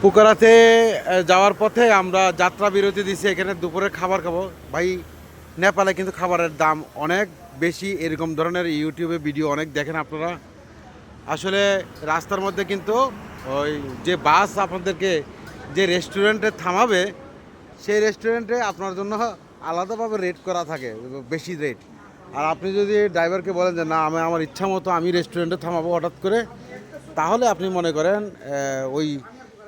পুকারাতে যাওয়ার পথে আমরা যাত্রা বিরতি দিছি, এখানে দুপুরে খাবার খাবো। ভাই নেপালে কিন্তু খাবারের দাম অনেক বেশি, এরকম ধরনের ইউটিউবে ভিডিও অনেক দেখেন আপনারা। আসলে রাস্তার মধ্যে কিন্তু ওই যে বাস আপনাদেরকে যে রেস্টুরেন্টে থামাবে, সেই রেস্টুরেন্টে আপনার জন্য আলাদাভাবে রেট করা থাকে, বেশি রেট। আর আপনি যদি ড্রাইভারকে বলেন যে না আমি আমার ইচ্ছা মতো আমি রেস্টুরেন্টে থামাবো হঠাৎ করে, তাহলে আপনি মনে করেন ওই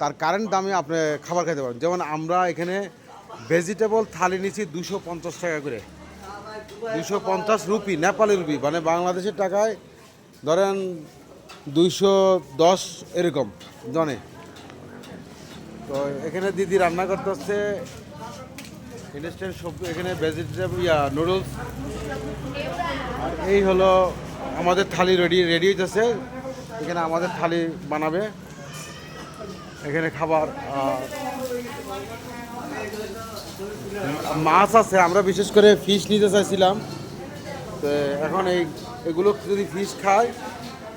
তার কারেন্ট দামে আপনি খাবার খেতে পারেন। যেমন আমরা এখানে ভেজিটেবল থালি নিচ্ছি 250 টাকা করে, 250 রুপি, নেপালি রুপি, মানে বাংলাদেশের টাকায় ধরেন 210 এরকম জনে। তো এখানে দিদি রান্না করতে হচ্ছে ইনস্ট্যান্ট সবজি, এখানে ভেজিটেবল নুডলস। আর এই হলো আমাদের থালি রেডি হইতেছে, এখানে আমাদের থালি বানাবে, এখানে খাবার মাছ আছে। আমরা বিশেষ করে ফিশ নিতে চাইছিলাম, তো এখন এগুলো যদি ফিশ খাই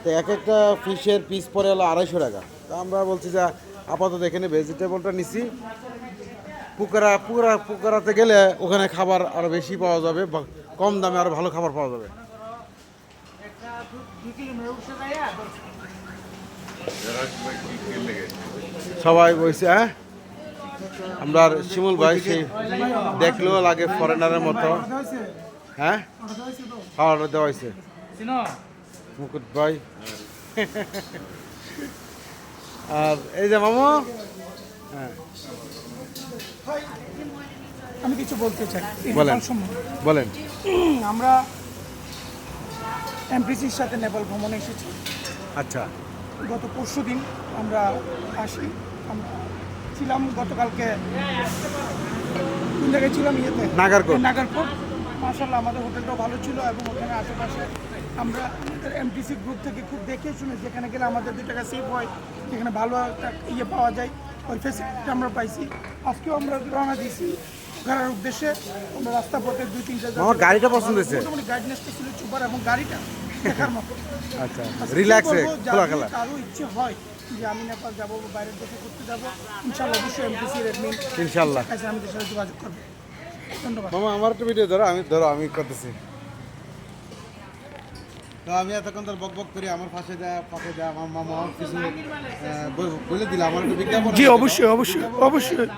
তো এক একটা ফিশের পিস পরে হলো 250 টাকা। তা আমরা বলছি যে আপাতত এখানে ভেজিটেবলটা নিছি। পুকারাতে গেলে ওখানে খাবার আরও বেশি পাওয়া যাবে, কম দামে আরও ভালো খাবার পাওয়া যাবে। সবাই বলছে হ্যাঁ, আমরা শিমুল ভাই সেই দেখলেও লাগে ফরেনারের মতো। হ্যাঁ খাওয়াটা দেওয়া হয়েছে মুকুট ভাই। আর এই যে মামু, হ্যাঁ আমি কিছু বলতে চাই। বলেন বলেন। আমরা এমপিসির সাথে নেপাল ভ্রমণে এসেছি। আচ্ছা, গত পরশুদিন আমরা আসি। আমরা ছিলাম গতকালকে কোন জায়গায় ছিলাম, নাগারকোট। মাশাআল্লাহ আমাদের হোটেলটাও ভালো ছিল এবং ওখানে আশেপাশে আমরা আমাদের এমটিসি গ্রুপ থেকে খুব দেখে শুনে যেখানে গেলে আমাদের 2 টাকা সেভ হয়, যেখানে ভালো একটা পাওয়া যায়, ওই ফ্যাসিলিটি আমরা পাইছি। আজকেও আমরা রওনা দিয়েছি ঘোরার উদ্দেশ্যে। আমরা রাস্তা পথে 2-3টা আমার গাড়িটা পছন্দ হয়েছে, মোটামুটি গাইডনেসটা ছিল সুপার এবং গাড়িটা দেখার মতো। আচ্ছা রিল্যাক্সে খোলাখেলা। কারো ইচ্ছে হয় যে আমি নেপাল যাবো, বাইরের দেশে ঘুরতে যাবো, ইনশাআল্লাহ অবশ্যই এমটিসির অ্যাডমিন ইনশাআল্লাহ আমাদের সাথে যোগাযোগ করবে। ধন্যবাদ মামা। আমার একটা ভিডিও আমি করতেছি। তো আমি এতক্ষণ তোর বক করি, আমার পাশে দেয় আমার মামা কিছু বলে দিলাম, আমার একটু বিজ্ঞাপন। জি অবশ্যই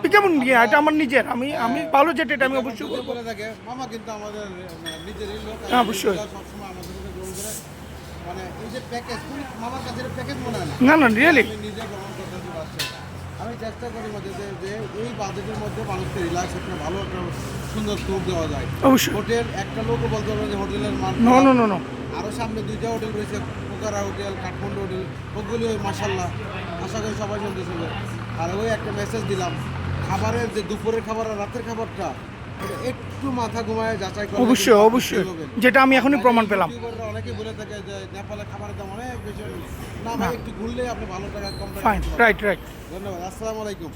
বিজ্ঞাপন নিয়ে এটা আমার নিজের, আমি ভালো যেটা এটা আমি অবশ্যই বলে থাকে। মামা কিন্তু আমাদের নিজেরই লোক, অবশ্যই সবসময় আমাদের সাথে গ্রহণ করে। মানে এই যে প্যাকেজ, মামার কাছে প্যাকেজ মনে হয় না রিয়েলি আমি নিজে গ্রহণ করতে পারছি। আমি চেষ্টা করি মধ্যে যে এই বাজেটের মধ্যে মানুষকে রিল্যাক্স একটা ভালো একটা সুন্দর ট্যুর দেওয়া যায়। অবশ্যই হোটেল একটা লোকও বলতে পারবে যে হোটেলের মান নো আরও সামনে 2টা হোটেল রয়েছে, পোকারা হোটেল, কাঠমান্ডু হোটেল, ওগুলি মাশাআল্লাহ আশা করি সবাই শুনতেছিল। আর ওই একটা মেসেজ দিলাম, খাবারের যে দুপুরের খাবার আর রাতের খাবারটা এটা একটু মাথা ঘুমায় যাচাই করে। অবশ্যই যেটা আমি এখনই প্রমাণ পেলাম। অনেকেই বলে থাকে যে নেপালে খাবারের দাম অনেক বেশি, না ভাই একটু ঘুরলে আপনি ভালো টাকা কম টাকা। ফাইন রাইট ধন্যবাদ, আসসালামু আলাইকুম।